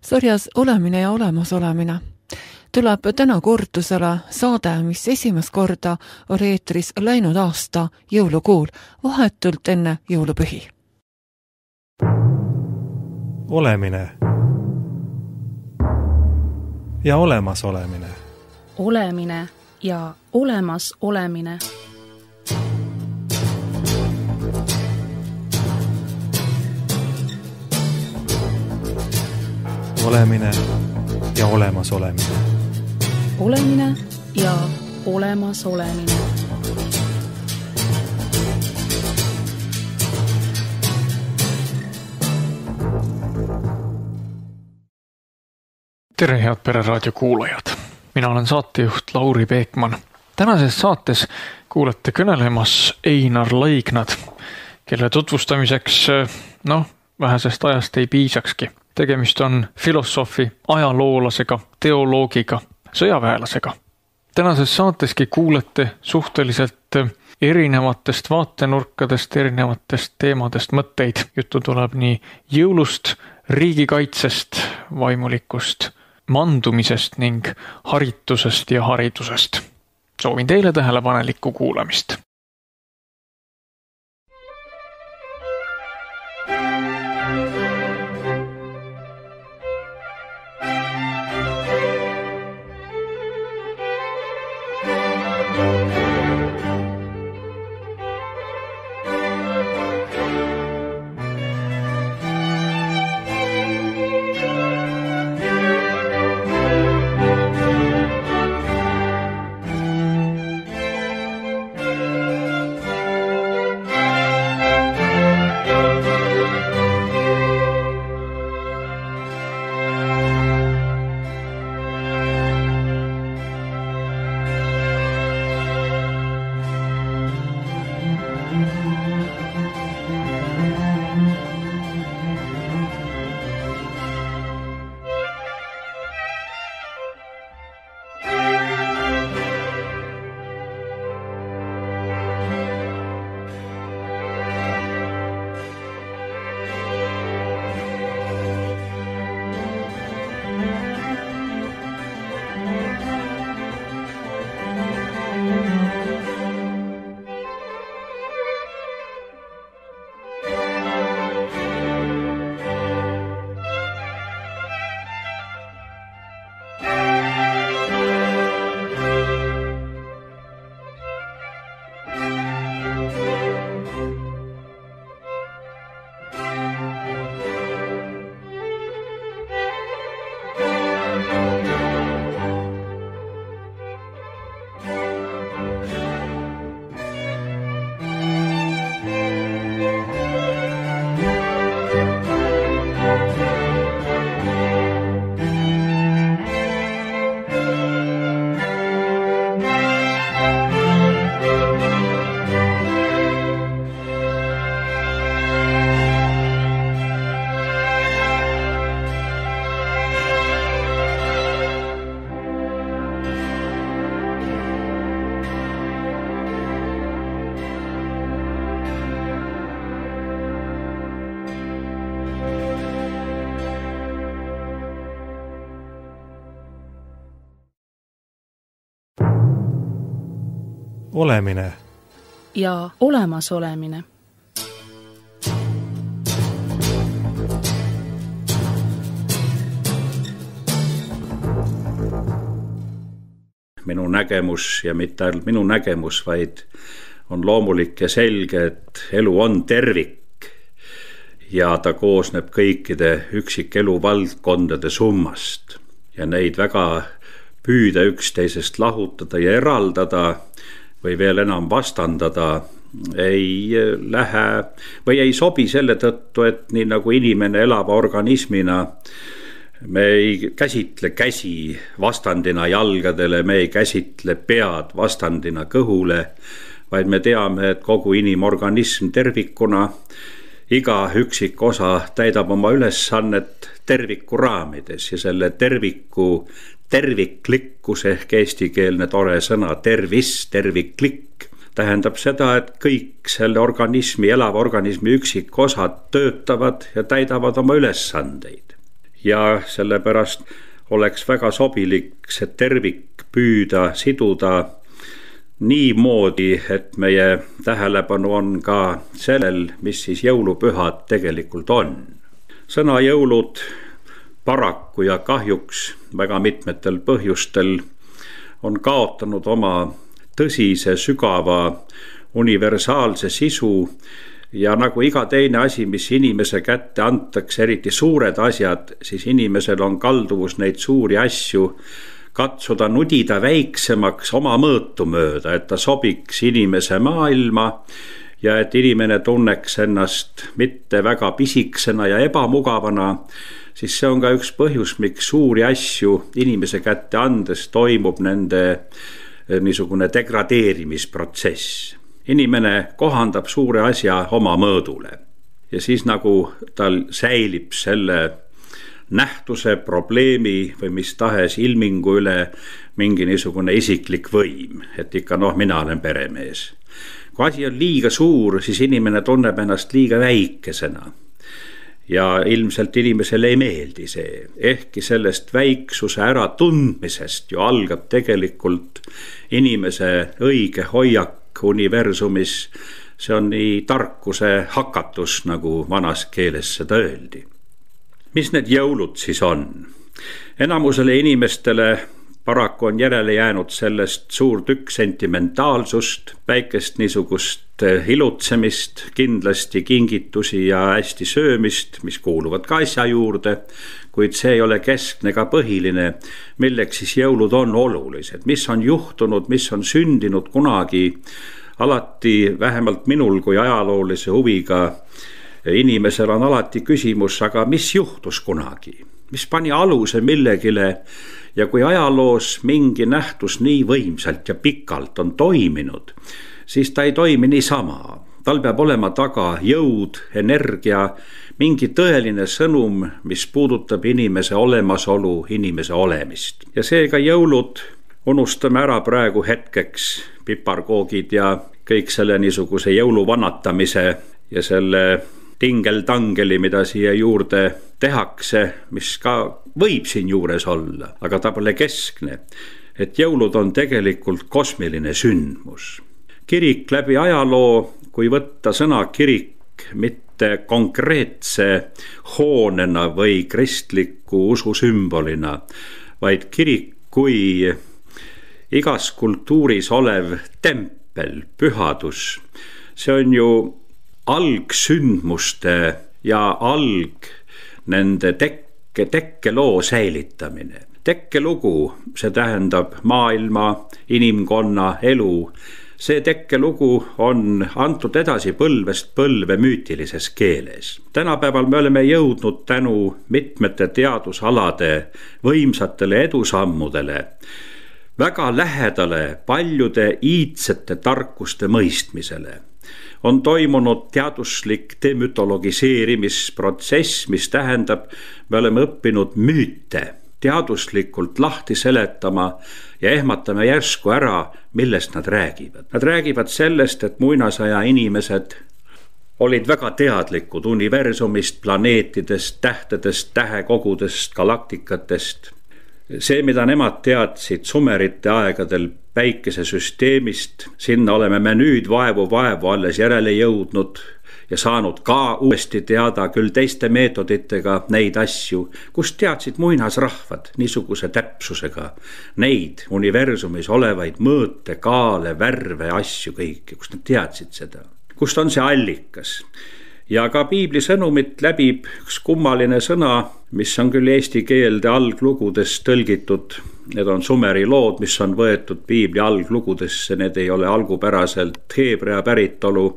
Sarjas Olemine ja olemasolemine tuleb täna kordusele saade, mis esimest korda oli eetris läinud aasta jõulukuul, vahetult enne jõulupühi. Olemine ja olemasolemine. Olemine ja olemasolemine. Olemine ja olemasolemine. Olemine ja olemasolemine. Tere, head Pereraadio kuulajad! Mina olen saatejuht Lauri Peekman. Tänases saates kuulete kõnelemas Einar Laignad, kelle tutvustamiseks, vähesest ajast ei piisakski. Tegemist on filosoofi, ajaloolasega, teoloogiga, sõjaväelasega. Tänases saateski kuulete suhteliselt erinevatest vaatenurkadest, erinevatest teemadest mõtteid. Juttu tuleb nii jõulust, riigikaitsest, vaimulikust mandumisest ning haritusest ja haridusest. Soovin teile tähelepanelikku kuulamist. Olemine ja olemasolemine. Minu nägemus ja mitte ainult minu nägemus, vaid on loomulik ja selge, et elu on tervik ja ta koosneb kõikide üksikelu-valdkondade summast ja neid väga püüda üksteisest lahutada ja eraldada või veel enam vastandada ei lähe või ei sobi selle tõttu, et nii nagu inimene elava organismina me ei käsitle käsi vastandina jalgadele, me ei käsitle pead vastandina kõhule, vaid me teame, et kogu inimorganism tervikuna, iga üksik osa täidab oma ülesannet terviku raamides ja selle terviku terviklikkus ehk eestikeelne tore sõna tervis, terviklik, tähendab seda, et kõik selle organismi, elava organismi üksikosad töötavad ja täidavad oma ülesandeid. ja sellepärast oleks väga sobilik see tervik püüda siduda niimoodi, et meie tähelepanu on ka sellel, mis siis jõulupühad tegelikult on. Sõna jõulud paraku ja kahjuks väga mitmetel põhjustel on kaotanud oma tõsise, sügava, universaalse sisu ja nagu iga teine asi, mis inimese kätte antakse, eriti suured asjad, siis inimesel on kalduvus neid suuri asju katsuda nudida väiksemaks oma mõõtu mööda, et ta sobiks inimese maailma ja et inimene tunneks ennast mitte väga pisiksena ja ebamugavana, siis see on ka üks põhjus, miks suuri asju inimese kätte andes toimub nende niisugune degradeerimisprotsess. Inimene kohandab suure asja oma mõõdule ja siis nagu tal säilib selle nähtuse, probleemi või mis tahes ilmingu üle mingi niisugune isiklik võim, et ikka mina olen peremees. Kui asi on liiga suur, siis inimene tunneb ennast liiga väikesena ja ilmselt inimesele ei meeldi see. Ehkki sellest väiksuse äratundmisest ju algab tegelikult inimese õige hoiak universumis. See on nii tarkuse hakatus, nagu vanas keeles seda öeldi. Mis need jõulud siis on? Enamusele inimestele paraku on järele jäänud sellest suur tükk sentimentaalsust, väikest niisugust ilutsemist, kindlasti kingitusi ja hästi söömist, mis kuuluvad ka asja juurde, kuid see ei ole keskne ega põhiline, milleks siis jõulud on olulised. Mis on juhtunud, mis on sündinud kunagi, alati vähemalt minul kui ajaloolise huviga inimesel on alati küsimus, aga mis juhtus kunagi? Mis pani aluse millegile ja kui ajaloos mingi nähtus nii võimsalt ja pikalt on toiminud, siis ta ei toimi niisama. Tal peab olema taga jõud, energia, mingi tõeline sõnum, mis puudutab inimese olemasolu, inimese olemist. Ja seega jõulud unustame ära praegu hetkeks, piparkoogid ja kõik selle niisuguse jõuluvanatamise ja selle tingeltangeli, mida siia juurde tehakse, mis ka võib siin juures olla, aga ta pole keskne, et jõulud on tegelikult kosmiline sündmus. Kirik läbi ajaloo, kui võtta sõna kirik mitte konkreetse hoonena või kristliku ususümbolina, vaid kirik kui igas kultuuris olev tempel, pühadus, see on ju algsündmuste ja nende tekkeloo säilitamine. Tekkelugu, see tähendab maailma, inimkonna, elu. See tekkelugu on antud edasi põlvest põlve müütilises keeles. Tänapäeval me oleme jõudnud tänu mitmete teadusalade võimsatele edusammudele väga lähedale paljude iidsete tarkuste mõistmisele. On toimunud teaduslik demütologiseerimisprotsess, mis tähendab, me oleme õppinud müüte teaduslikult lahti seletama ja ehmatame järsku ära, millest nad räägivad. Nad räägivad sellest, et muinasaja inimesed olid väga teadlikud universumist, planeetidest, tähtedest, tähekogudest, galaktikatest. See, mida nemad teadsid sumerite aegadel päikesesüsteemist, sinna oleme me nüüd vaevu alles järele jõudnud ja saanud ka uuesti teada küll teiste meetoditega neid asju, kus teadsid muinasrahvad niisuguse täpsusega neid universumis olevaid mõõte, kaale, värve, asju kõiki, kust nad teadsid seda. Kust on see allikas? Ja ka piibli sõnumit läbib üks kummaline sõna, mis on küll eesti keelde alglugudest tõlgitud. Need on sumeri lood, mis on võetud piibli alglugudesse, need ei ole algupäraselt heebrea päritolu.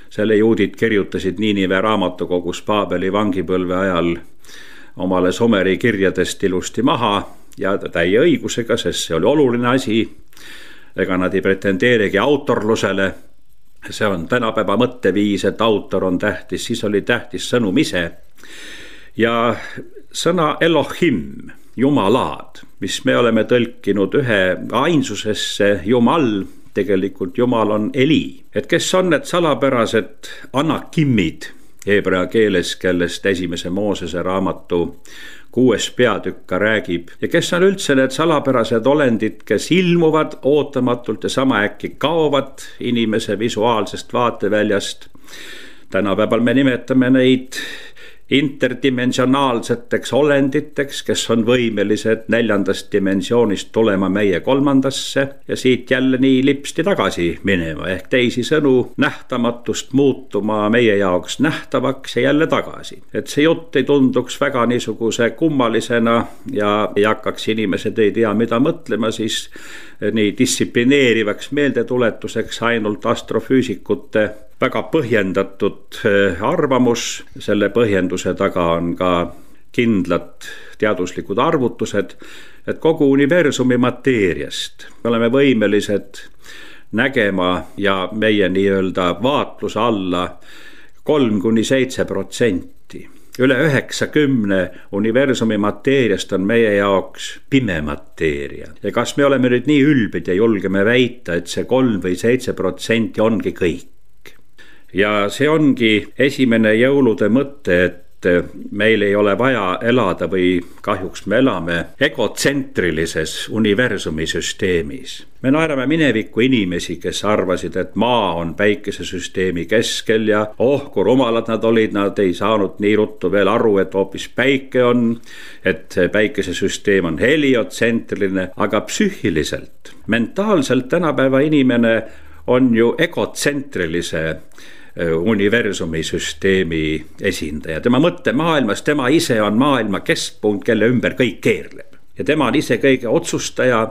Selle juudid kirjutasid Niinive raamatukogus Paabeli vangipõlve ajal omale sumeri kirjadest ilusti maha ja täie õigusega, sest see oli oluline asi. Ega nad ei pretendeerigi autorlusele. See on tänapäeva mõtteviis, et autor on tähtis, siis oli tähtis sõnum ise. Ja sõna Elohim, jumalad, mis me oleme tõlkinud ühe ainsusesse jumal, tegelikult jumal on Eli. Et kes on need salapärased anakimmid heebrea keeles, kellest esimese Moosese raamatu 6. peatükk ka räägib ja kes on üldse need salapärased olendid, kes ilmuvad ootamatult ja sama äkki kaovad inimese visuaalsest vaateväljast. Tänapäeval me nimetame neid interdimensionaalseteks olenditeks, kes on võimelised 4. dimensioonist tulema meie 3. ja siit jälle nii lipsti tagasi minema, ehk teisisõnu nähtamatust muutuma meie jaoks nähtavaks ja jälle tagasi. Et see jutt ei tunduks väga niisuguse kummalisena ja ei hakkaks inimesed ei tea mida mõtlema, siis nii distsiplineerivaks meeldetuletuseks ainult astrofüüsikute väga põhjendatud arvamus. Selle põhjenduse taga on ka kindlad teaduslikud arvutused, et kogu universumi mateeriast me oleme võimelised nägema ja meie nii-öelda vaatluse alla 3–7%. Üle 90 universumi mateeriast on meie jaoks pime mateeria. Ja kas me oleme nüüd nii ülbid ja julgeme väita, et see 3 või 7% ongi kõik? Ja see ongi esimene jõulude mõte, et meil ei ole vaja elada või kahjuks me elame egotsentrilises universumisüsteemis. Me naerame mineviku inimesi, kes arvasid, et maa on päikesesüsteemi keskel ja kui rumalad nad olid, nad ei saanud nii ruttu veel aru, et hoopis päike on, et päikesesüsteem on heliotsentriline, aga psüühiliselt, mentaalselt tänapäeva inimene on ju egotsentrilise universumisüsteemi esindaja. Tema mõttemaailmas, tema ise on maailma keskpunkt, kelle ümber kõik keerleb. Ja tema on ise kõige otsustaja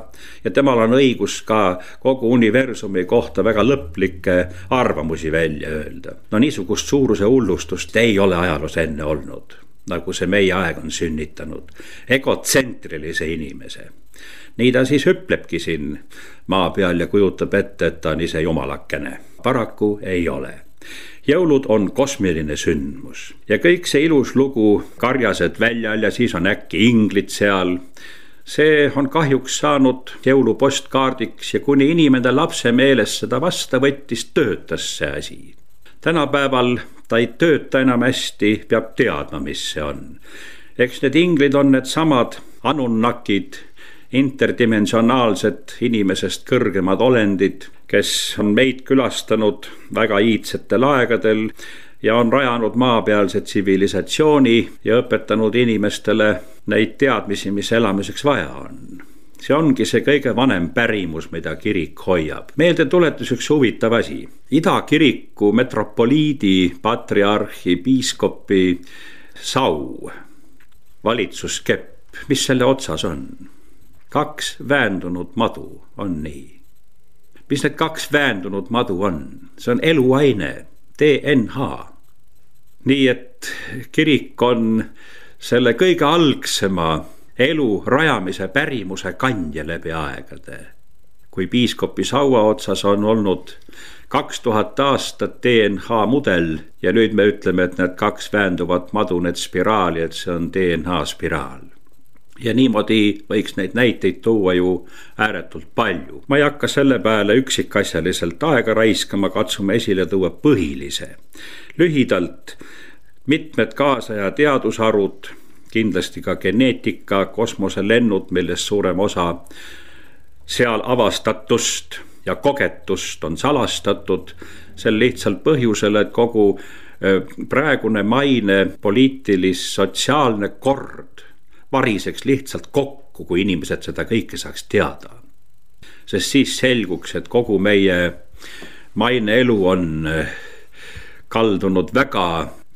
ja temal on õigus ka kogu universumi kohta väga lõplikke arvamusi välja öelda. No niisugust suuruse hullustust ei ole ajaloos enne olnud, nagu see meie aeg on sünnitanud. Egotsentrilise inimese. Nii ta siis hüplebki siin maa peal ja kujutab ette, et ta on ise jumalakene. Paraku ei ole. Jõulud on kosmiline sündmus ja kõik see ilus lugu, karjased väljal ja siis on äkki inglid seal. See on kahjuks saanud jõulupostkaardiks ja kuni inimene lapse meeles seda vasta võttis, töötas see asi. Tänapäeval ta ei tööta enam hästi, peab teadma, mis see on. Eks need inglid on need samad anunnakid, interdimensionaalsed inimesest kõrgemad olendid, kes on meid külastanud väga iidsetel aegadel ja on rajanud maapealse tsivilisatsiooni ja õpetanud inimestele neid teadmisi, mis elamiseks vaja on. See ongi see kõige vanem pärimus, mida kirik hoiab. Meelde tuletus üks huvitav asi. Ida kiriku metropoliidi, patriarhi, piiskopi sau, valitsuskepp, mis selle otsas on? 2 väändunud madu on nii. Mis need 2 väändunud madu on? See on eluaine, DNH. Nii et kirik on selle kõige algsema elu rajamise pärimuse kandja läbi aegade. Kui piiskopi saua otsas on olnud 2000 aastat DNH mudel ja nüüd me ütleme, et need 2 väänduvat madu, need spiraali, et see on DNH spiraal. Ja niimoodi võiks neid näiteid tuua ju ääretult palju. Ma ei hakka selle peale üksikasjaliselt aega raiskama, katsume esile tuua põhilise. Lühidalt mitmed kaasaja teadusharud, kindlasti ka geneetika, kosmoselennud, millest suurem osa seal avastatust ja kogetust on salastatud, sel lihtsalt põhjusel, et kogu praegune maine, poliitilis-sotsiaalne kord variseks lihtsalt kokku, kui inimesed seda kõike saaks teada. Sest siis selguks, et kogu meie maine elu on kaldunud väga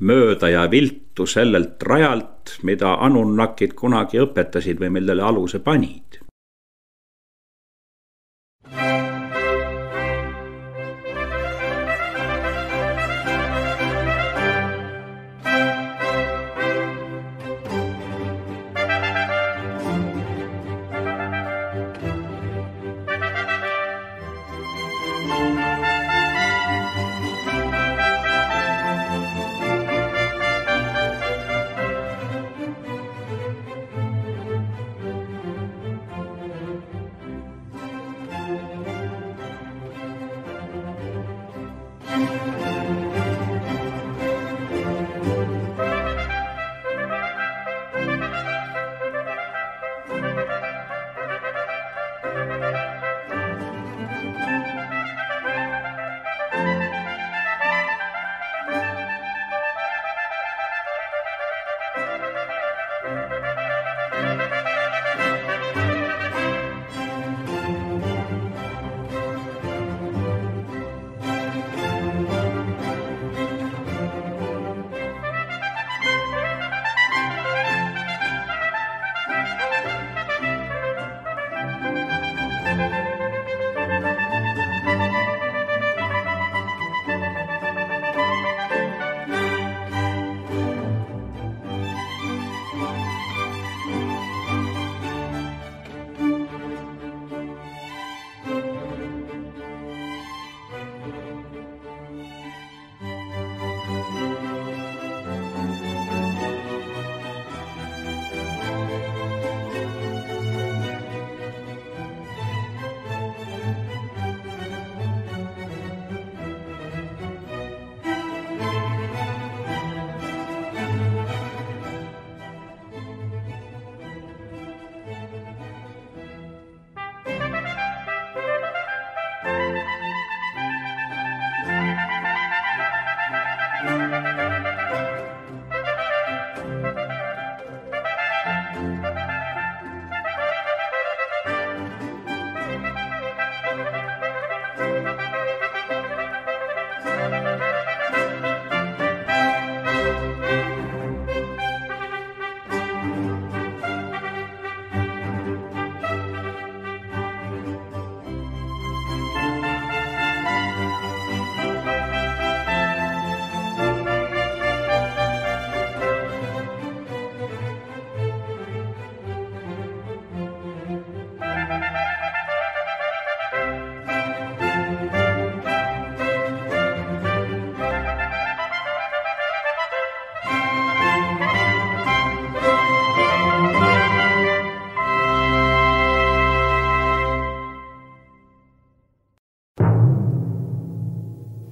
mööda ja viltu sellelt rajalt, mida anunnakid kunagi õpetasid või millele aluse panid.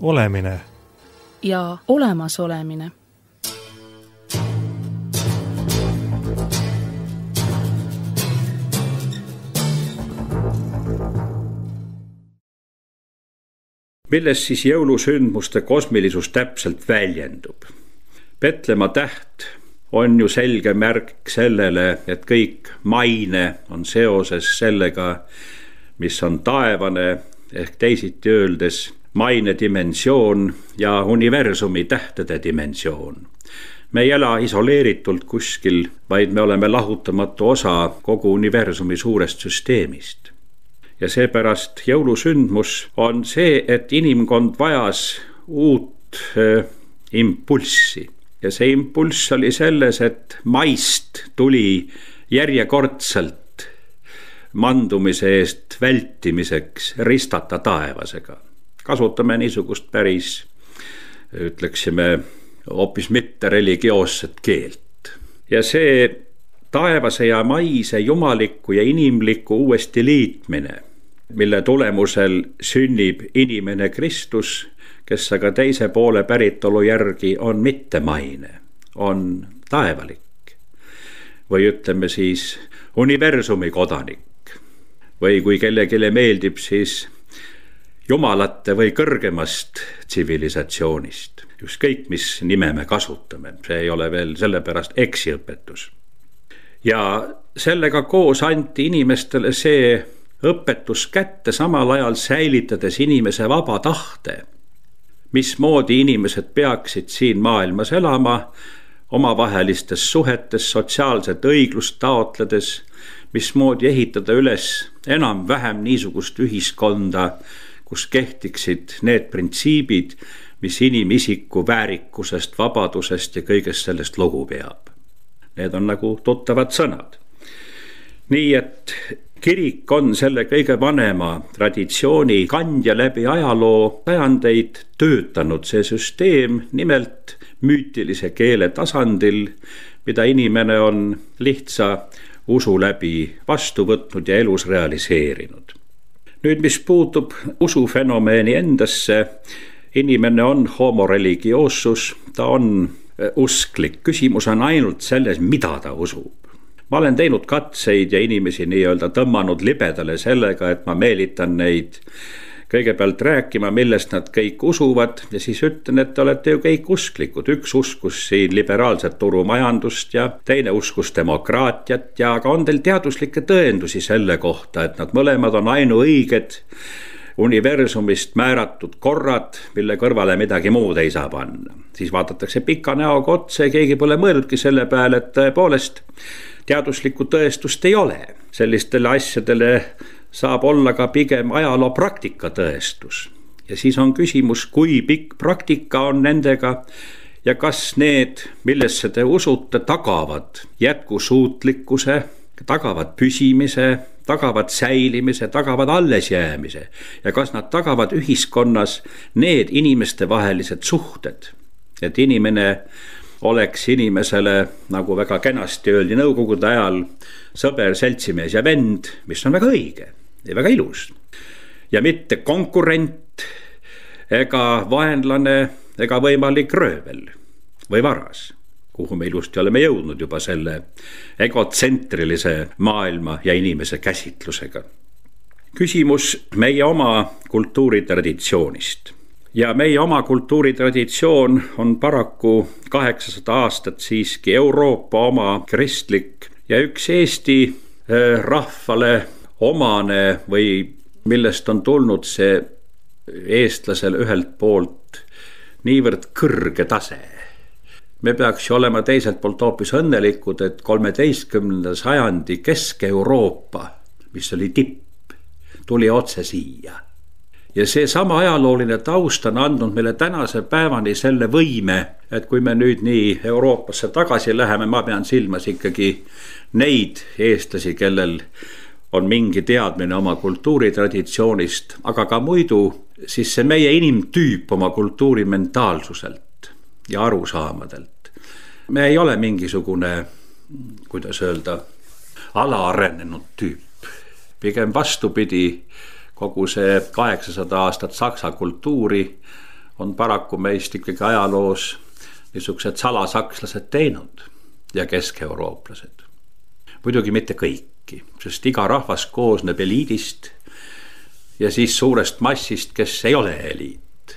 olemine ja olemasolemine. Milles siis jõulusündmuste kosmilisus täpselt väljendub? Petlemma täht on ju selge märk sellele, et kõik maine on seoses sellega, mis on taevane, ehk teisiti öeldes maine dimensioon ja universumi tähtede dimensioon. Me ei ela isoleeritult kuskil, vaid me oleme lahutamatu osa kogu universumi suurest süsteemist. Ja seepärast jõulusündmus on see, et inimkond vajas uut impulssi. Ja see impulss oli selles, et maist tuli järjekordselt mandumise eest vältimiseks ristata taevasega. Kasutame niisugust päris, ütleksime, hoopis mitte religioosset keelt. Ja see taevase ja maise jumalikku ja inimlikku uuesti liitmine, mille tulemusel sünnib inimene Kristus, kes aga teise poole päritolu järgi on mittemaine, on taevalik. Või ütleme siis universumi kodanik. Või kui kellelegi meeldib, siis jumalate või kõrgemast tsivilisatsioonist. Ükskõik, mis nime me kasutame, see ei ole veel sellepärast eksiõpetus. Ja sellega koos anti inimestele see õpetus kätte, samal ajal säilitades inimese vaba tahte, mismoodi inimesed peaksid siin maailmas elama, omavahelistes suhetes sotsiaalset õiglust taotledes, mismoodi ehitada üles enam-vähem niisugust ühiskonda, kus kehtiksid need printsiibid, mis inimisiku väärikusest, vabadusest ja kõigest sellest lugu peab. Need on nagu tuttavad sõnad. Nii et kirik on selle kõige vanema traditsiooni kandja läbi ajaloo sajandeid töötanud see süsteem, nimelt müütilise keele tasandil, mida inimene on lihtsa usu läbi vastu võtnud ja elus realiseerinud. Nüüd, mis puutub usufenomeeni endasse, inimene on homo religiosus, ta on usklik. Küsimus on ainult selles, mida ta usub. Ma olen teinud katseid ja inimesi nii-öelda tõmmanud libedale sellega, et ma meelitan neid kõigepealt rääkima, millest nad kõik usuvad ja siis ütlen, et te olete ju kõik usklikud. Üks uskus siin liberaalset turumajandust ja teine uskus demokraatiat ja aga on teil teaduslikke tõendusi selle kohta, et nad mõlemad on ainuõiged universumist määratud korrad, mille kõrvale midagi muud ei saa panna. Siis vaadatakse pika näoga otsa ja keegi pole mõeldudki selle peale, et tõepoolest teaduslikku tõestust ei ole. Sellistele asjadele saab olla ka pigem ajaloo praktika tõestus. Ja siis on küsimus, kui pikk praktika on nendega ja kas need, millesse te usute, tagavad jätkusuutlikkuse, tagavad püsimise, tagavad säilimise, tagavad allesjäämise ja kas nad tagavad ühiskonnas need inimeste vahelised suhted, et inimene oleks inimesele, nagu väga kenasti öeldi nõukogude ajal, sõber, seltsimees ja vend, mis on väga õige ja väga ilus. Ja mitte konkurent ega vaenlane ega võimalik röövel või varas, kuhu me ilusti oleme jõudnud juba selle egotsentrilise maailma ja inimese käsitlusega. Küsimus meie oma kultuuritraditsioonist. Ja meie oma kultuuritraditsioon on paraku 800 aastat siiski Euroopa oma kristlik ja üks Eesti rahvale omane või millest on tulnud see eestlasel ühelt poolt niivõrd kõrge tase. Me peaks ju olema teiselt poolt hoopis õnnelikud, et 13. sajandi Kesk-Euroopa, mis oli tipp, tuli otse siia. Ja see sama ajalooline taust on andnud meile tänase päevani selle võime, et kui me nüüd nii Euroopasse tagasi läheme, ma pean silmas ikkagi neid eestlasi, kellel on mingi teadmine oma kultuuritraditsioonist, aga ka muidu, siis see meie inimtüüp oma kultuuri mentaalsuselt ja arusaamadelt. Me ei ole mingisugune, kuidas öelda, alaarenenud tüüp. Pigem vastupidi, kogu see 800 aastat saksa kultuuri on paraku meist ikkagi ajaloos niisugused salasakslased teinud ja keskeurooplased. Muidugi mitte kõiki, sest iga rahvas koosneb eliidist ja siis suurest massist, kes ei ole eliit.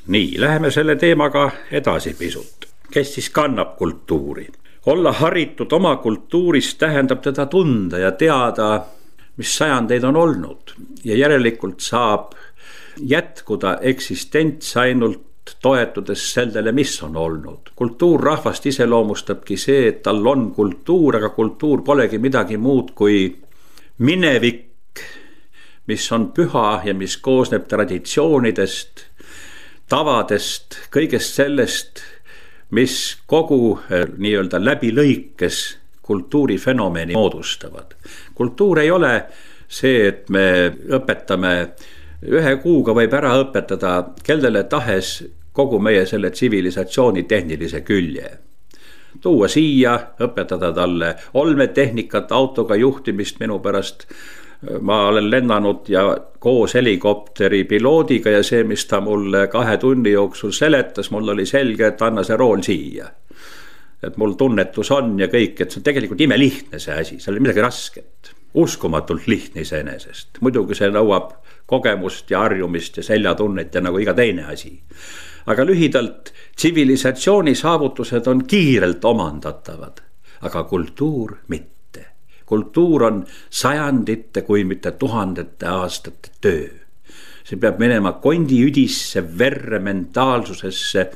Nii, läheme selle teemaga edasi pisut. Kes siis kannab kultuuri? Olla haritud oma kultuuris tähendab teda tunda ja teada, mis sajandeid on olnud ja järelikult saab jätkuda eksistents ainult toetudes sellele, mis on olnud. Kultuur rahvast iseloomustabki see, et tal on kultuur, aga kultuur polegi midagi muud kui minevik, mis on püha ja mis koosneb traditsioonidest, tavadest, kõigest sellest, mis kogu nii-öelda läbilõikes kultuurifenomeni moodustavad. Kultuur ei ole see, et me õpetame, ühe kuuga võib ära õpetada kellele tahes kogu meie selle tsivilisatsiooni tehnilise külje. Tuua siia, õpetada talle olmetehnikat, autoga juhtimist minu pärast. Ma olen lennanud ja koos helikopteri piloodiga ja see, mis ta mulle 2 tunni jooksul seletas, mul oli selge, et anna see rool siia. Et mul tunnetus on ja kõik, et see on tegelikult imelihtne see asi, seal on midagi rasket. Uskumatult lihtne iseenesest. Muidugi see nõuab kogemust ja harjumist ja seljatunnet ja nagu iga teine asi. Aga lühidalt, tsivilisatsiooni saavutused on kiirelt omandatavad, aga kultuur mitte. Kultuur on sajandite, kui mitte tuhandete aastate töö. See peab minema kondiüdisse, verre, mentaalsusesse.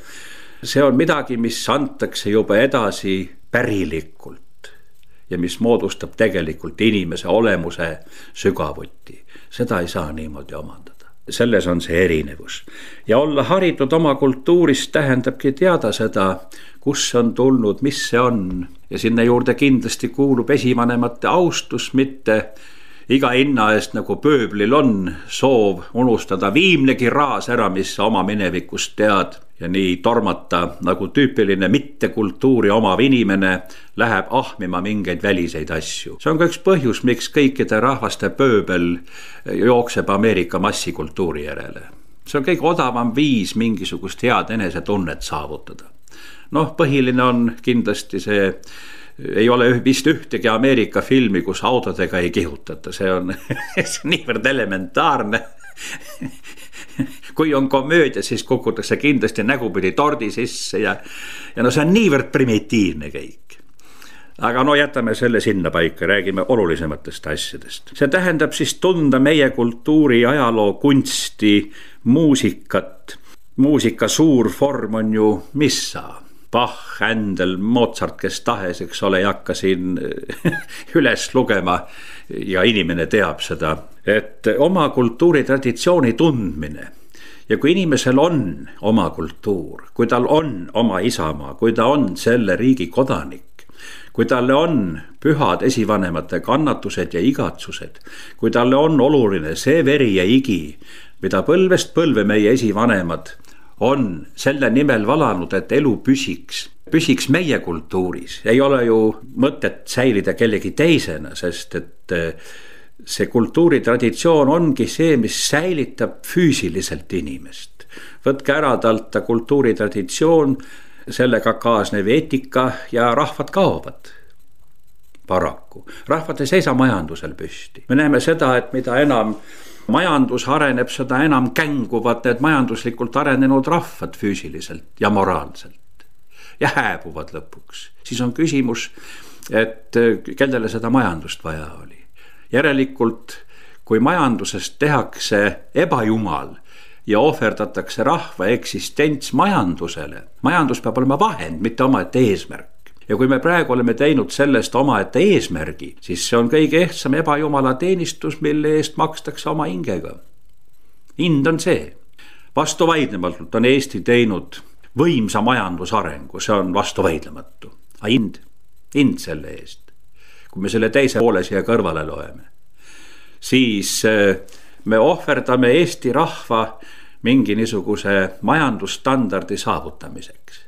See on midagi, mis antakse juba edasi pärilikult ja mis moodustab tegelikult inimese olemuse sügavuti. Seda ei saa niimoodi omandada. Selles on see erinevus. Ja olla haritud oma kultuurist tähendabki teada seda, kus on tulnud, mis see on. Ja sinna juurde kindlasti kuulub esivanemate austus, mitte iga hinna eest nagu pööblil on soov unustada viimnegi raas ära, mis sa oma minevikust tead. Ja nii tormata nagu tüüpiline mittekultuuri omav inimene läheb ahmima mingeid väliseid asju. See on ka üks põhjus, miks kõikide rahvaste pööbel jookseb Ameerika massikultuuri järele. See on kõige odavam viis mingisugust head enesetunnet saavutada. Põhiline on kindlasti see, ei ole vist ühtegi Ameerika filmi, kus autodega ei kihutata. See on niivõrd elementaarne. Kui on komöödia, siis kukutakse kindlasti nägupidi tordi sisse ja see on niivõrd primitiivne kõik. Aga jätame selle sinna paika, räägime olulisematest asjadest. See tähendab siis tunda meie kultuuri, ajaloo, kunsti, muusikat. Muusika suur form on ju missa. Bach, Händel, Mozart, kes tahes, eks ole, ei hakka siin üles lugema ja inimene teab seda, et oma kultuuri traditsiooni tundmine ja kui inimesel on oma kultuur, kui tal on oma isamaa, kui ta on selle riigi kodanik, kui talle on pühad esivanemate kannatused ja igatsused, kui talle on oluline see veri ja igi, mida põlvest põlve meie esivanemad on selle nimel valanud, et elu püsiks meie kultuuris. Ei ole ju mõtet säilida kellegi teisena, sest et see kultuuritraditsioon ongi see, mis säilitab füüsiliselt inimest. Võtke ära talt ta kultuuritraditsioon, sellega kaasnev eetika ja rahvad kaovad. Paraku. Rahvad ei seisa majandusel püsti. Me näeme seda, et mida enam majandus areneb, seda enam känguvad need majanduslikult arenenud rahvad füüsiliselt ja moraalselt. Ja hääbuvad lõpuks. Siis on küsimus, et kellele seda majandust vaja oli. Järelikult, kui majandusest tehakse ebajumal ja ohverdatakse rahva eksistents majandusele, majandus peab olema vahend, mitte omaette eesmärk. Ja kui me praegu oleme teinud sellest omaette eesmärgi, siis see on kõige ehtsam ebajumala teenistus, mille eest makstakse oma hingega. Hind on see. Vastuvaidlematult on Eesti teinud võimsa majandusarengu, see on vastuvaidlematu. Aga hind selle eest. Kui me selle teise poole siia kõrvale loeme, siis me ohverdame Eesti rahva mingi niisuguse majandusstandardi saavutamiseks.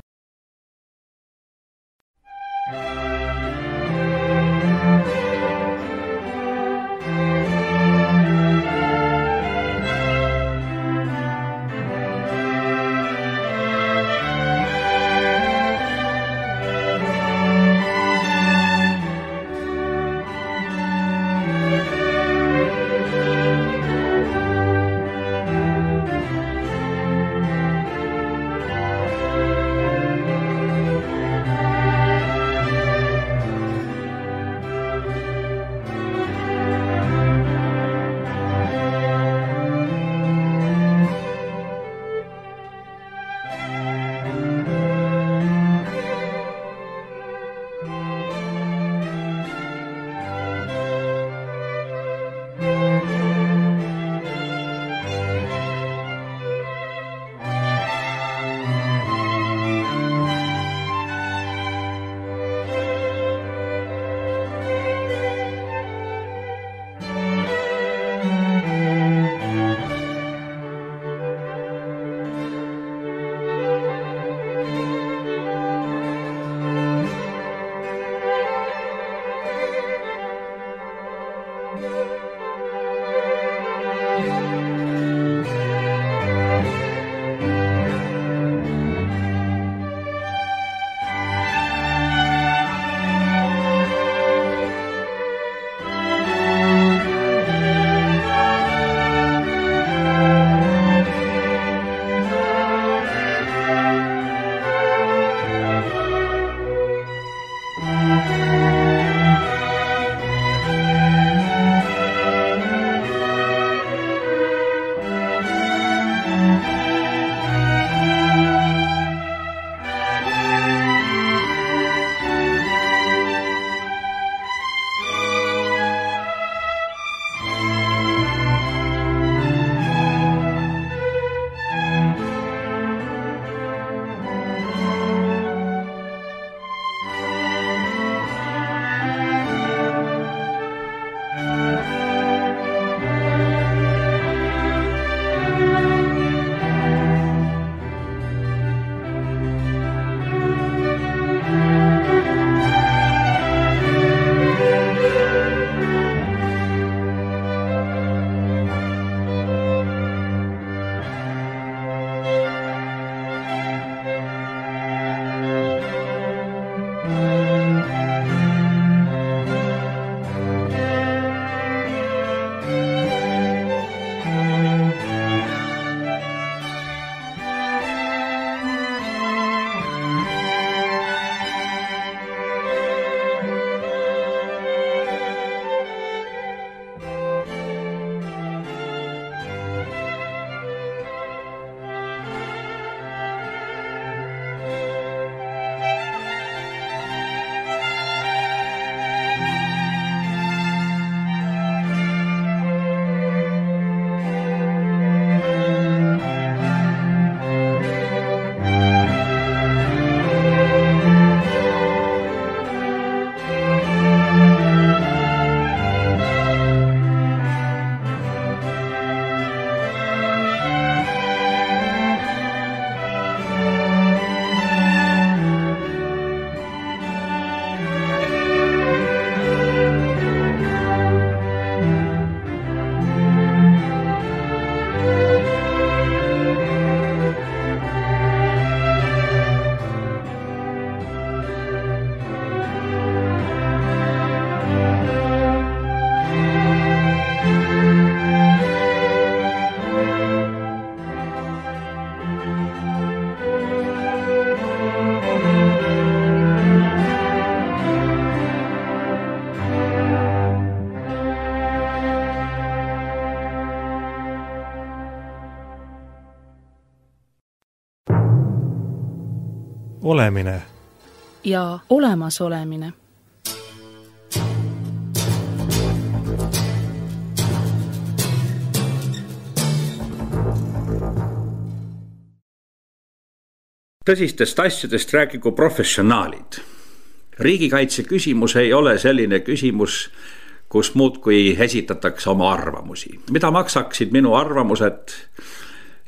Olemine ja olemasolemine. Tõsistest asjadest rääkigu professionaalid. Riigikaitse küsimus ei ole selline küsimus, kus muudkui esitatakse oma arvamusi. Mida maksaksid minu arvamused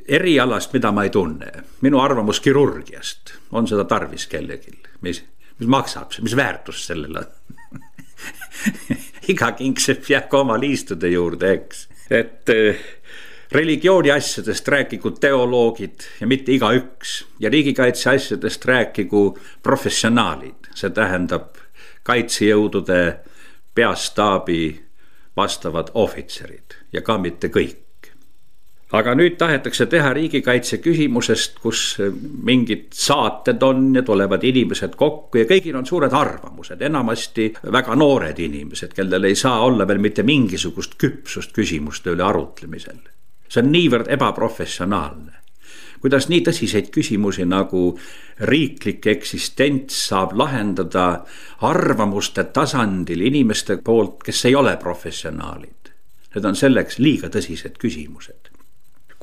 erialast, mida ma ei tunne? Minu arvamus kirurgiast. On seda tarvis kellegil? Mis maksab, mis väärtus sellel on? Iga kingsep jääb oma liistude juurde, eks. Et religiooni asjadest rääkigu teoloogid ja mitte igaüks. Ja riigikaitse asjadest rääkigu professionaalid. See tähendab kaitsejõudude peastaabi vastavad ohvitserid ja ka mitte kõik. Aga nüüd tahetakse teha riigikaitse küsimusest, kus mingid saated on ja tulevad inimesed kokku ja kõigil on suured arvamused. Enamasti väga noored inimesed, kellel ei saa olla veel mitte mingisugust küpsust küsimuste üle arutlemisel. See on niivõrd ebaprofessionaalne. Kuidas nii tõsiseid küsimusi nagu riiklik eksistents saab lahendada arvamuste tasandil inimeste poolt, kes ei ole professionaalid. Need on selleks liiga tõsised küsimused.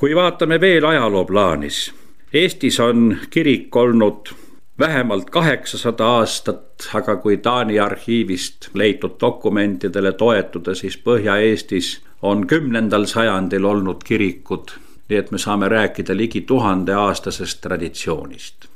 Kui vaatame veel ajaloo plaanis, Eestis on kirik olnud vähemalt 800 aastat, aga kui Taani arhiivist leitud dokumentidele toetuda, siis Põhja-Eestis on 10. sajandil olnud kirikud, nii et me saame rääkida ligi 1000-aastasest traditsioonist.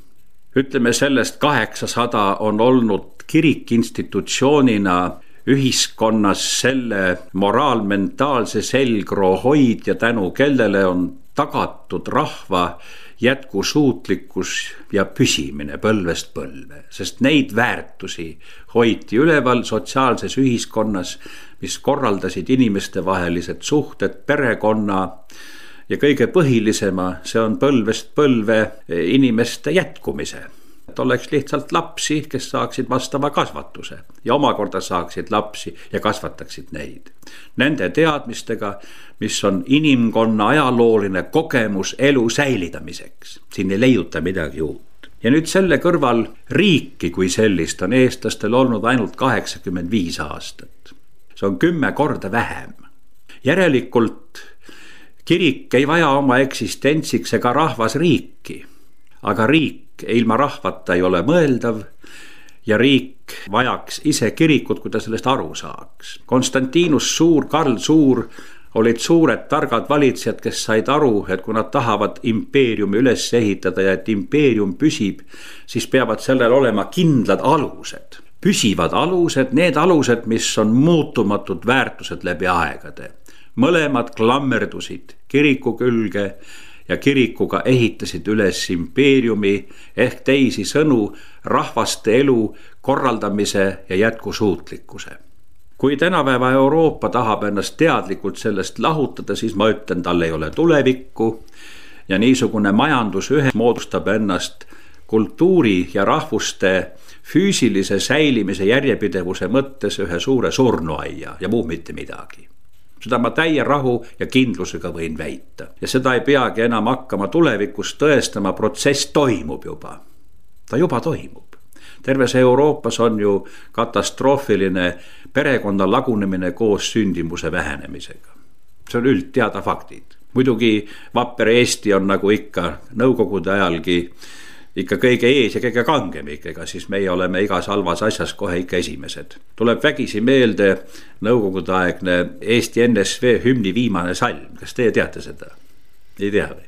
Ütleme sellest 800 on olnud kirik institutsioonina ühiskonnas selle moraalmentaalse selgroo hoidja, tänu kellele on tagatud rahva jätkusuutlikkus ja püsimine põlvest põlve, sest neid väärtusi hoiti üleval sotsiaalses ühiskonnas, mis korraldasid inimestevahelised suhted, perekonna ja kõige põhilisema, see on põlvest põlve inimeste jätkumise. Et oleks lihtsalt lapsi, kes saaksid vastava kasvatuse ja omakorda saaksid lapsi ja kasvataksid neid. Nende teadmistega, mis on inimkonna ajalooline kogemus elu säilitamiseks. Siin ei leiuta midagi uut. Ja nüüd selle kõrval riiki kui sellist on eestlastel olnud ainult 85 aastat. See on 10 korda vähem. Järelikult kirik ei vaja oma eksistentsiks ega rahvas riiki, aga riik ilma rahvata ei ole mõeldav ja riik vajaks ise kirikut, kui ta sellest aru saaks. Konstantinus Suur, Karl Suur olid suured targad valitsejad, kes said aru, et kui nad tahavad impeeriumi üles ehitada ja et impeerium püsib, siis peavad sellel olema kindlad alused. Püsivad alused, need alused, mis on muutumatud väärtused läbi aegade. Mõlemad klammerdusid kiriku külge ja kirikuga ehitasid üles impeeriumi ehk teisi sõnu rahvaste elu korraldamise ja jätkusuutlikkuse. Kui tänapäeva Euroopa tahab ennast teadlikult sellest lahutada, siis ma ütlen, tal ei ole tulevikku ja niisugune majandus moodustab ennast kultuuri ja rahvuste füüsilise säilimise järjepidevuse mõttes ühe suure surnuaia ja muu mitte midagi. Seda ma täie rahu ja kindlusega võin väita. Ja seda ei peagi enam hakkama tulevikus tõestama, protsess toimub juba. Ta juba toimub. Terves Euroopas on ju katastroofiline perekonna lagunemine koos sündimuse vähenemisega. See on üldteada faktid. Muidugi vapper Eesti on nagu ikka nõukogude ajalgi ikka kõige ees ja kõige kangem ikka, siis meie oleme igas halvas asjas kohe ikka esimesed. Tuleb vägisi meelde nõukogude aegne Eesti NSV hümni viimane salm. Kas teie teate seda? Ei tea või?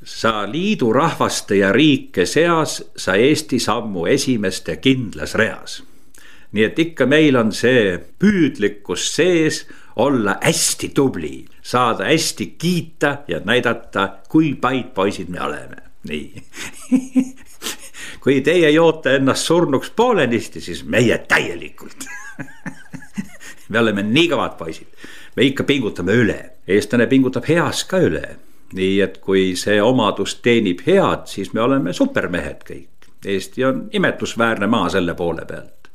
Sa liidu rahvaste ja riike seas, sa Eesti sammu esimeste kindlas reas. Nii et ikka meil on see püüdlikkus sees olla hästi tubli, saada hästi kiita ja näidata, kui paid poisid me oleme. Nii. Kui teie joote ennast surnuks poolenisti, siis meie täielikult. Me oleme nii kõvad poisid. Me ikka pingutame üle. Eestlane pingutab heas ka üle. Nii et kui see omadus teenib head, siis me oleme supermehed kõik. Eesti on imetlusväärne maa selle poole pealt.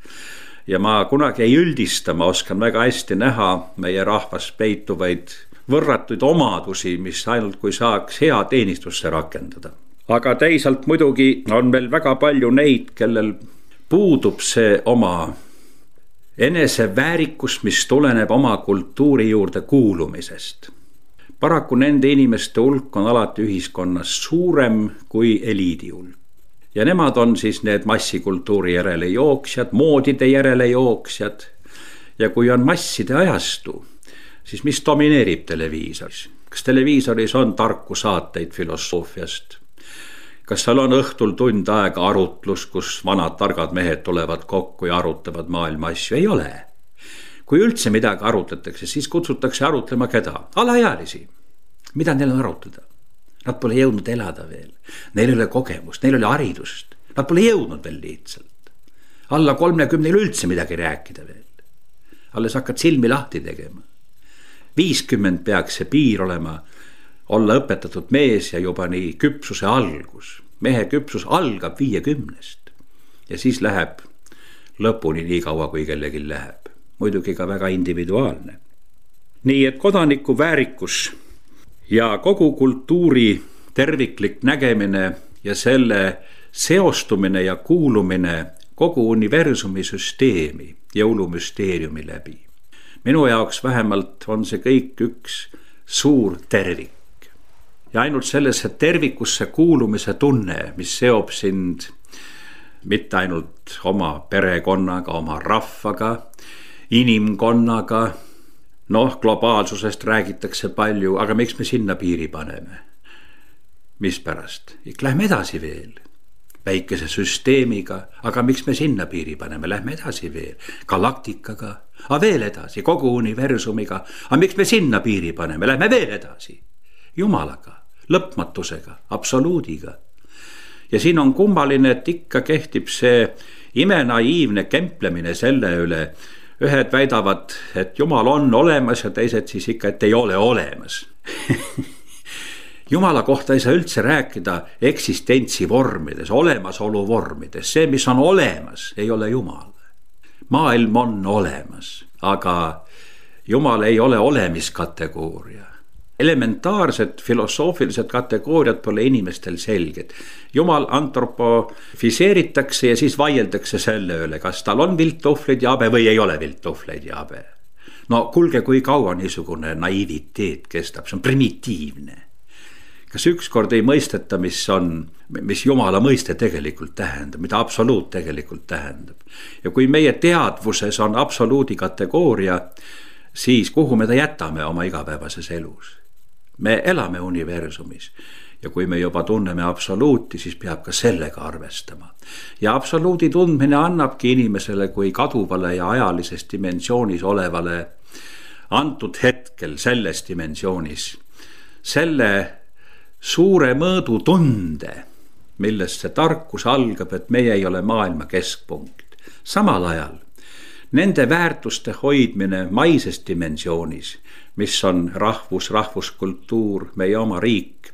Ja ma kunagi ei üldista, ma oskan väga hästi näha meie rahvas peituvaid võrratuid omadusi, mis ainult kui saaks hea teenistusse rakendada. Aga teisalt muidugi on veel väga palju neid, kellel puudub see oma eneseväärikus, mis tuleneb oma kultuuri juurde kuulumisest. Paraku nende inimeste hulk on alati ühiskonnas suurem kui eliidi hulk. Ja nemad on siis need massikultuuri järele jooksjad, moodide järele jooksjad. Ja kui on masside ajastu, siis mis domineerib televiisoris? Kas televiisoris on tarku saateid filosoofiast? Kas seal on õhtul tund aega arutlus, kus vanad targad mehed tulevad kokku ja arutavad maailma asju? Ei ole. Kui üldse midagi arutletakse, siis kutsutakse arutlema keda? Alaealisi. Mida neil on arutleda? Nad pole jõudnud elada veel. Neil ei ole kogemust, neil ei ole haridust. Nad pole jõudnud veel lihtsalt. Alla 30 üldse midagi rääkida veel. Alles hakkad silmi lahti tegema. 50 peaks see piir olema, olla õpetatud mees ja juba nii küpsuse algus. Mehe küpsus algab 50-st ja siis läheb lõpuni nii kaua, kui kellelgi läheb. Muidugi ka väga individuaalne. Nii et kodaniku väärikus ja kogu kultuuri terviklik nägemine ja selle seostumine ja kuulumine kogu universumi süsteemi, jõulumüsteeriumi läbi. Minu jaoks vähemalt on see kõik üks suur tervik. Ja ainult sellesse tervikusse kuulumise tunne, mis seob sind mitte ainult oma perekonnaga, oma rahvaga, inimkonnaga. Globaalsusest räägitakse palju, aga miks me sinna piiri paneme? Mis pärast? Läheme edasi veel. väikese süsteemiga, aga miks me sinna piiri paneme, lähme edasi veel, galaktikaga, aga veel edasi, kogu universumiga, aga miks me sinna piiri paneme, lähme veel edasi, Jumalaga, lõpmatusega, absoluudiga. Ja siin on kummaline, et ikka kehtib see imenaiivne kemplemine selle üle, ühed väidavad, et Jumal on olemas ja teised siis ikka, et ei ole olemas. Jumala kohta ei saa üldse rääkida eksistentsi vormides, olemasolu vormides. See, mis on olemas, ei ole Jumal. Maailm on olemas, aga Jumal ei ole olemiskategooria. Elementaarsed filosoofilised kategooriad pole inimestel selged. Jumal antropofiseeritakse ja siis vaieldakse selle üle, kas tal on vilttuhvleid ja habe või ei ole vilttuhvleid ja habe. No kuulge, kui kaua niisugune naiviteet kestab, see on primitiivne. Kas ükskord ei mõisteta, mis Jumala mõiste tegelikult tähendab, mida absoluut tegelikult tähendab. Ja kui meie teadvuses on absoluudi kategooria, siis kuhu me ta jätame oma igapäevases elus? Me elame universumis ja kui me juba tunneme absoluuti, siis peab ka sellega arvestama. Ja absoluudi tundmine annabki inimesele kui kaduvale ja ajalises dimensioonis olevale antud hetkel selles dimensioonis selle suure mõõdu tunde, millest see tarkus algab, et meie ei ole maailma keskpunkt. Samal ajal nende väärtuste hoidmine maises dimensioonis, mis on rahvuskultuur, meie oma riik,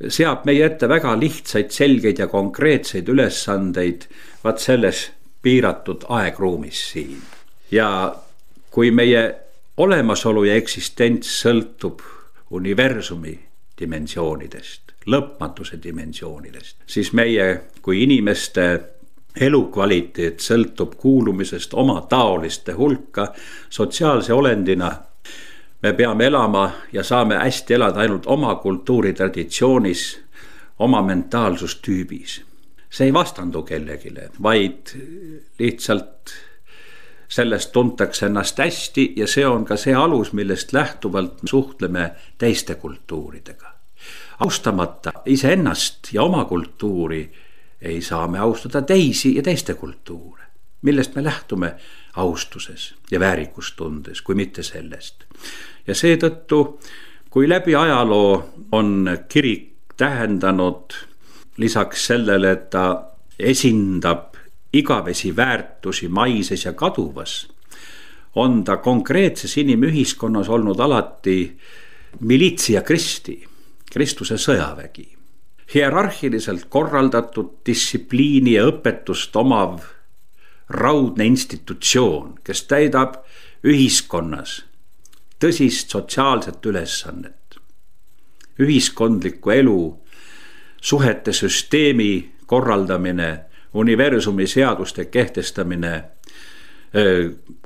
seab meie ette väga lihtsaid, selgeid ja konkreetseid ülesandeid vaat selles piiratud aegruumis siin. Ja kui meie olemasolu ja eksistents sõltub universumi dimensioonidest, lõpmatuse dimensioonidest, siis meie kui inimeste elukvaliteet sõltub kuulumisest oma taoliste hulka sotsiaalse olendina. Me peame elama ja saame hästi elada ainult oma kultuuritraditioonis, oma mentaalsustüübis. See ei vastandu kellegile, vaid lihtsalt sellest tuntakse ennast hästi ja see on ka see alus, millest lähtuvalt suhtleme teiste kultuuridega. Austamata iseennast ja oma kultuuri ei saa me austada teisi ja teiste kultuure, millest me lähtume austuses ja väärikustundes, kui mitte sellest. Ja seetõttu, kui läbi ajaloo on kirik tähendanud lisaks sellele, et ta esindab igavesi väärtusi maises ja kaduvas, on ta konkreetses inimühiskonnas olnud alati militsia Kristi, Kristuse sõjavägi. Hierarhiliselt korraldatud distsipliini ja õpetust omav raudne institutsioon, kes täidab ühiskonnas tõsist sotsiaalset ülesannet. Ühiskondliku elu, suhete süsteemi korraldamine, universumi seaduste kehtestamine,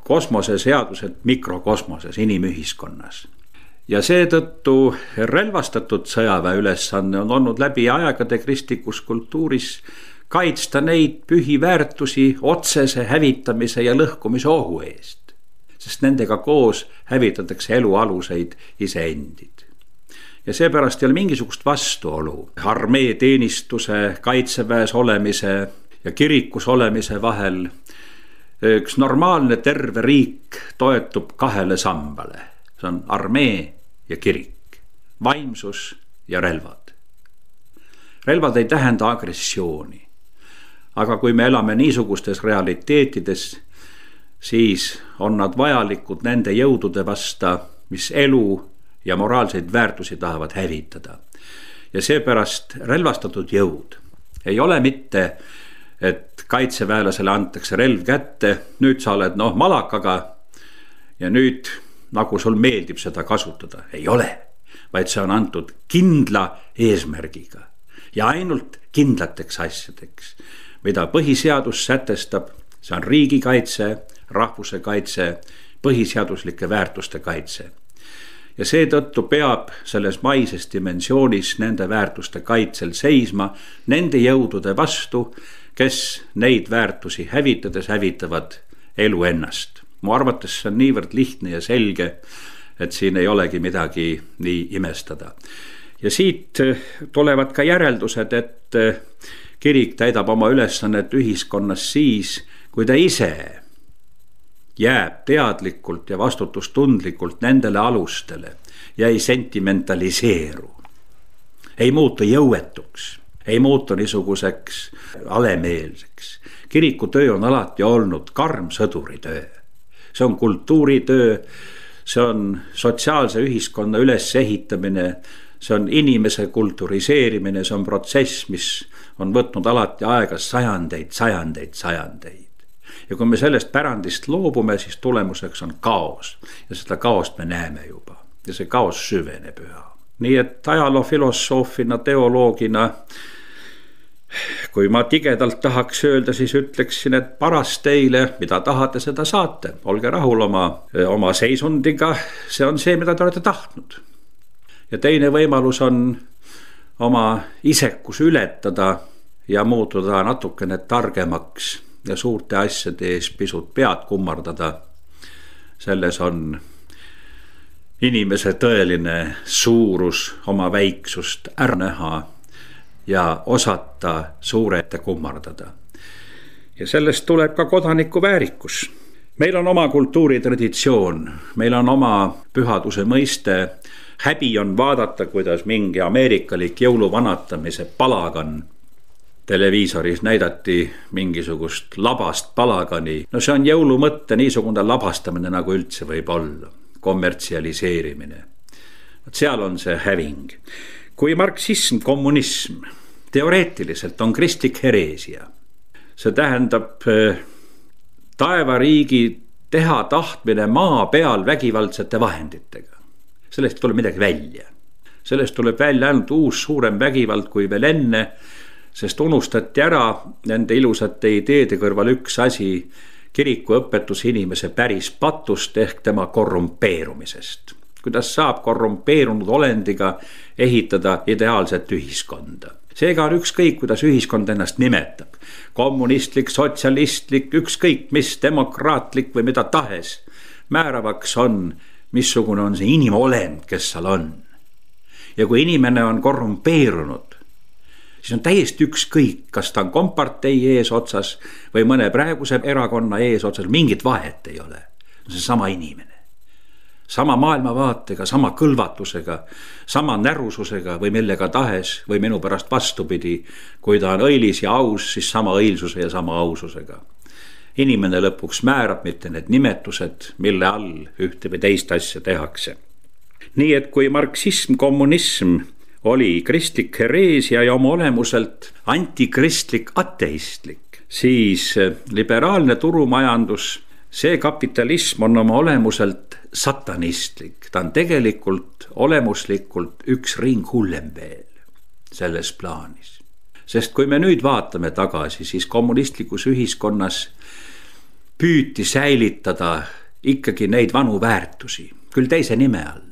kosmoseseadused mikrokosmoses, inimühiskonnas. Ja seetõttu relvastatud sõjaväe ülesanne on olnud läbi aegade kristlikus kultuuris kaitsta neid pühi väärtusi otsese hävitamise ja lõhkumise ohu eest, sest nendega koos hävitatakse elu aluseid iseendid. Ja seepärast ei ole mingisugust vastuolu armee teenistuse, kaitseväes olemise ja kirikus olemise vahel. Üks normaalne terve riik toetub 2 sambale. See on armee ja kirik, vaimsus ja relvad. Relvad ei tähenda agressiooni, aga kui me elame niisugustes realiteetides, siis on nad vajalikud nende jõudude vasta, mis elu ja moraalseid väärtusi tahavad hävitada. Ja seepärast relvastatud jõud ei ole mitte, et kaitseväelasele antakse relv kätte, nüüd sa oled malakaga ja nüüd nagu sul meeldib seda kasutada. Ei ole, vaid see on antud kindla eesmärgiga ja ainult kindlateks asjadeks, mida põhiseadus sätestab. See on riigikaitse, rahvuse kaitse, põhiseaduslike väärtuste kaitse. Ja seetõttu peab selles maises dimensioonis nende väärtuste kaitsel seisma nende jõudude vastu, kes neid väärtusi hävitades hävitavad elu ennast. Mu arvates see on niivõrd lihtne ja selge, et siin ei olegi midagi nii imestada. Ja siit tulevad ka järeldused, et kirik täidab oma ülesannet ühiskonnas siis, kui ta ise jääb teadlikult ja vastutustundlikult nendele alustele ja ei sentimentaliseeru, ei muutu jõuetuks, ei muutu niisuguseks alemeelseks. Kiriku töö on alati olnud karm sõduritöö. See on kultuuritöö, see on sotsiaalse ühiskonna ülesehitamine, see on inimese kulturiseerimine, see on protsess, mis on võtnud alati aega sajandeid. Ja kui me sellest pärandist loobume, siis tulemuseks on kaos. Ja seda kaost me näeme juba. Ja see kaos süveneb üha. Nii et ajaloofilosoofina, teoloogina, kui ma tigedalt tahaks öelda, siis ütleksin, et paras teile, mida tahate, seda saate. Olge rahul oma seisundiga, see on see, mida te olete tahtnud. Ja teine võimalus on oma isekus ületada ja muutuda natukene targemaks ja suurte asjade ees pisut pead kummardada. Selles on inimese tõeline suurus, oma väiksust ära näha ja osata suurete kummardada. Ja sellest tuleb ka kodaniku väärikus. Meil on oma kultuuritraditsioon, meil on oma pühaduse mõiste. Häbi on vaadata, kuidas mingi ameerikalik jõuluvanatamise palagan televiisoris näidati mingisugust labast palagani. No see on jõulumõtte niisugune labastamine, nagu üldse võib olla. Kommertsialiseerimine. Seal on see häving. Kui marksism, kommunism teoreetiliselt on kristlik hereesia, see tähendab taevariigi teha tahtmine maa peal vägivaldsete vahenditega. Sellest tuleb midagi välja. Sellest tuleb välja ainult uus suurem vägivald kui veel enne, sest unustati ära nende ilusate ideede kõrval üks asi, kiriku õpetus inimese päris patust ehk tema korrumpeerumisest. Kuidas saab korrumpeerunud olendiga ehitada ideaalset ühiskonda. Seega on ükskõik, kuidas ühiskond ennast nimetab. Kommunistlik, sotsialistlik, ükskõik mis, demokraatlik või mida tahes. Määravaks on, missugune on see inimolend, kes seal on. Ja kui inimene on korrumpeerunud, siis on täiesti ükskõik, kas ta on kompartei eesotsas või mõne praeguse erakonna eesotsas, mingit vahet ei ole. See sama inimene. Sama maailmavaatega, sama kõlvatusega, sama närususega või millega tahes või minu pärast vastupidi. Kui ta on õilis ja aus, siis sama õilsuse ja sama aususega. Inimene lõpuks määrab mitte need nimetused, mille all ühte või teist asja tehakse. Nii et kui marksism, kommunism oli kristlik hereesia ja oma olemuselt antikristlik, ateistlik, siis liberaalne turumajandus, see kapitalism on oma olemuselt satanistlik. Ta on tegelikult olemuslikult üks ring hullem veel selles plaanis. Sest kui me nüüd vaatame tagasi, siis kommunistlikus ühiskonnas püüti säilitada ikkagi neid vanu väärtusi, küll teise nime all.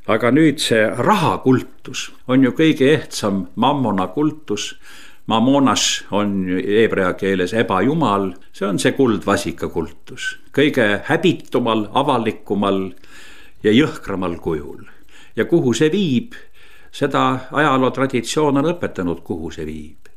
Aga nüüd see rahakultus on ju kõige ehtsam mammona kultus. Mammonas on heebrea keeles ebajumal, see on see kuldvasika kultus. Kõige häbitumal, avalikumal ja jõhkramal kujul. Ja kuhu see viib, seda ajaloo traditsioon on õpetanud, kuhu see viib.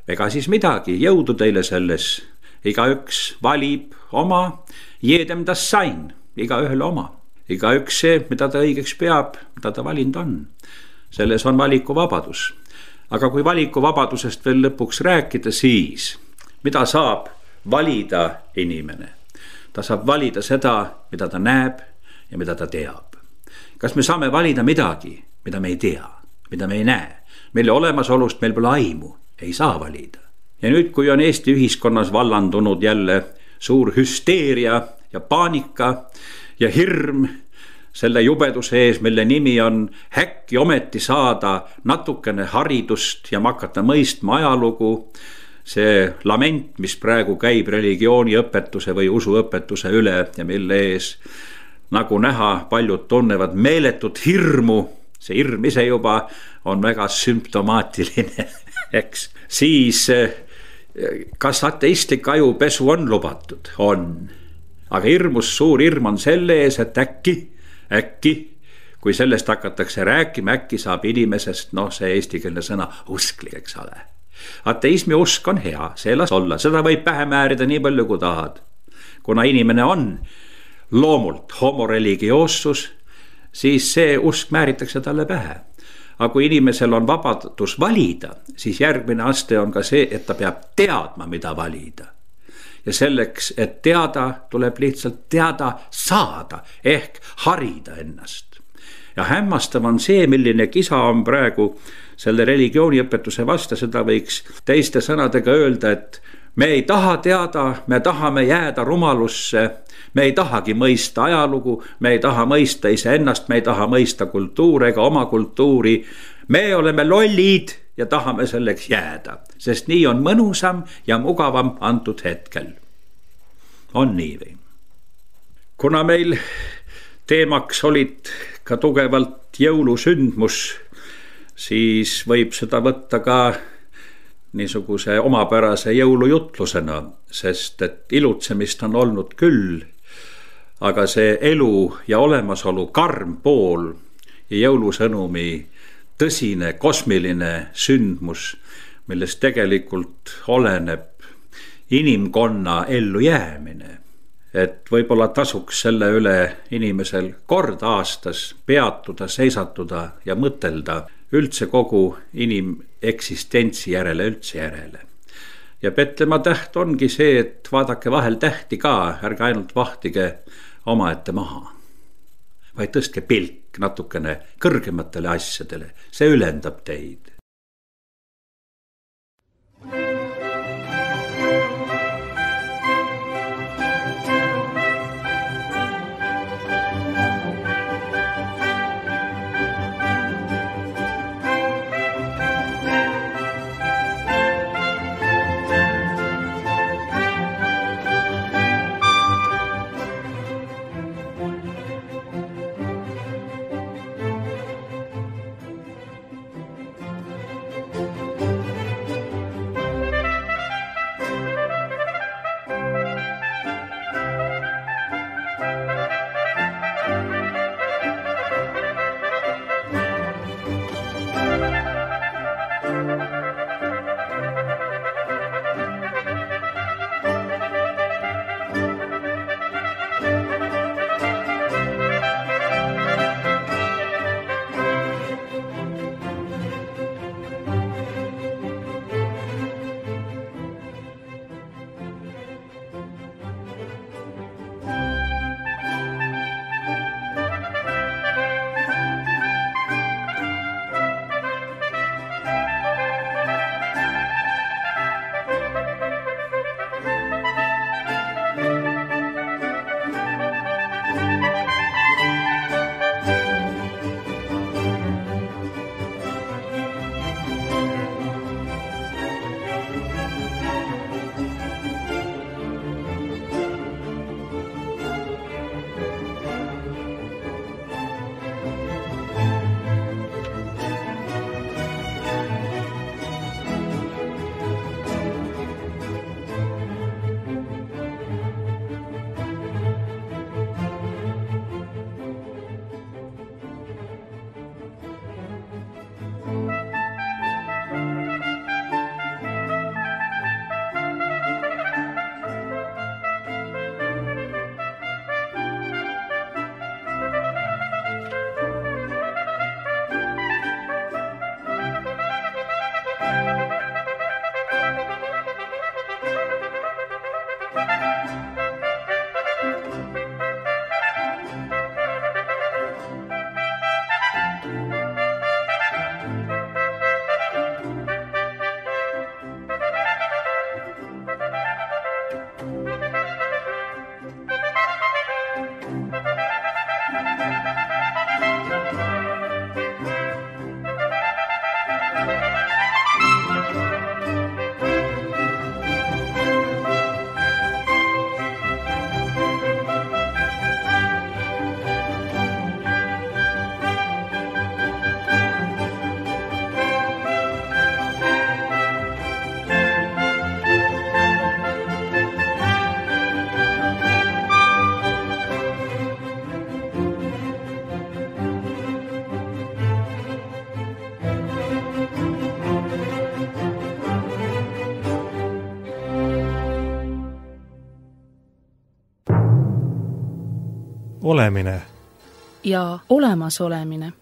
Ega siis midagi, jõudu teile selles. Igaüks valib oma, jedem das sein, igaühel oma. Igaüks see, mida ta õigeks peab, mida ta valinud on. Selles on valikuvabadus. Aga kui valikuvabadusest veel lõpuks rääkida, siis mida saab valida inimene? Ta saab valida seda, mida ta näeb ja mida ta teab. Kas me saame valida midagi, mida me ei tea, mida me ei näe, mille olemasolust meil pole aimu, ei saa valida. Ja nüüd, kui on Eesti ühiskonnas vallandunud jälle suur hüsteeria ja paanika ja hirm selle jubeduse ees, mille nimi on äkki ometi saada natukene haridust ja hakata mõistma ajalugu, see lament, mis praegu käib religiooniõpetuse või usuõpetuse üle ja mille ees, nagu näha, paljud tunnevad meeletut hirmu, see hirm ise juba on väga sümptomaatiline, eks. Siis kas ateistlik ajupesu on lubatud? On. Aga hirmus suur hirm on selle ees, et äkki kui sellest hakatakse rääkima, äkki saab inimesest, see eestikeelne sõna, usklik, eks ole. Ateismi usk on hea, see las olla, seda võib pähe määrida nii palju kui tahad. Kuna inimene on loomult homoreligioossus, siis see usk määritakse talle pähe. Aga kui inimesel on vabadus valida, siis järgmine aste on ka see, et ta peab teadma, mida valida. Ja selleks, et teada, tuleb lihtsalt teada saada ehk harida ennast. Ja hämmastav on see, milline kisa on praegu selle religiooniõpetuse vastu, seda võiks teiste sõnadega öelda, et me ei taha teada, me tahame jääda rumalusse, me ei tahagi mõista ajalugu, me ei taha mõista iseennast, me ei taha mõista kultuuri ega oma kultuuri. Me oleme lollid ja tahame selleks jääda, sest nii on mõnusam ja mugavam antud hetkel. On nii või? Kuna meil teemaks olid ka tugevalt jõulusündmus, siis võib seda võtta ka niisuguse omapärase jõulujutlusena, sest et ilutsemist on olnud küll, aga see elu ja olemasolu karm pool ja jõulusõnumi tõsine kosmiline sündmus, millest tegelikult oleneb inimkonna ellujäämine. Et võib-olla tasuks selle üle inimesel kord aastas peatuda, seisatuda ja mõtelda üldse kogu inimeksistentsi järele, üldse järele. Ja Petlemma täht ongi see, et vaadake vahel tähti ka, ärge ainult vahtige omaette maha, vaid tõstke pilk natukene kõrgematele asjadele, see ülendab teid. olemine ja olemasolemine.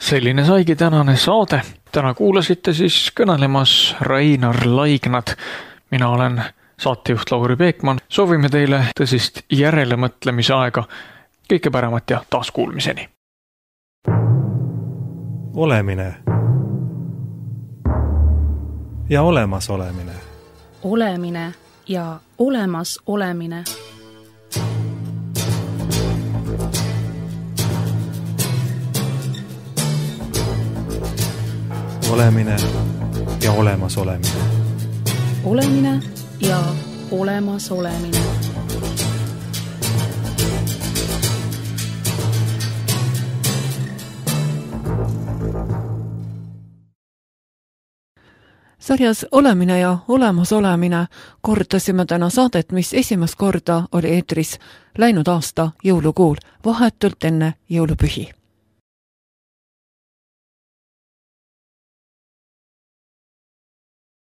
Selline saigi tänane saade. Täna kuulasite siis kõnelemas Reinar Laignad. Mina olen saatejuht Lauri Peekman. Soovime teile tõsist järelemõtlemise aega. Kõike paremat ja taaskuulmiseni. olemine ja olemasolemine. Olemine ja olemasolemine. Olemine ja olemasolemine. Olemine ja olemasolemine. Sarjas Olemine ja olemasolemine kordasime täna saadet, mis esimest korda oli eetris läinud aasta jõulukuul, vahetult enne jõulupühi.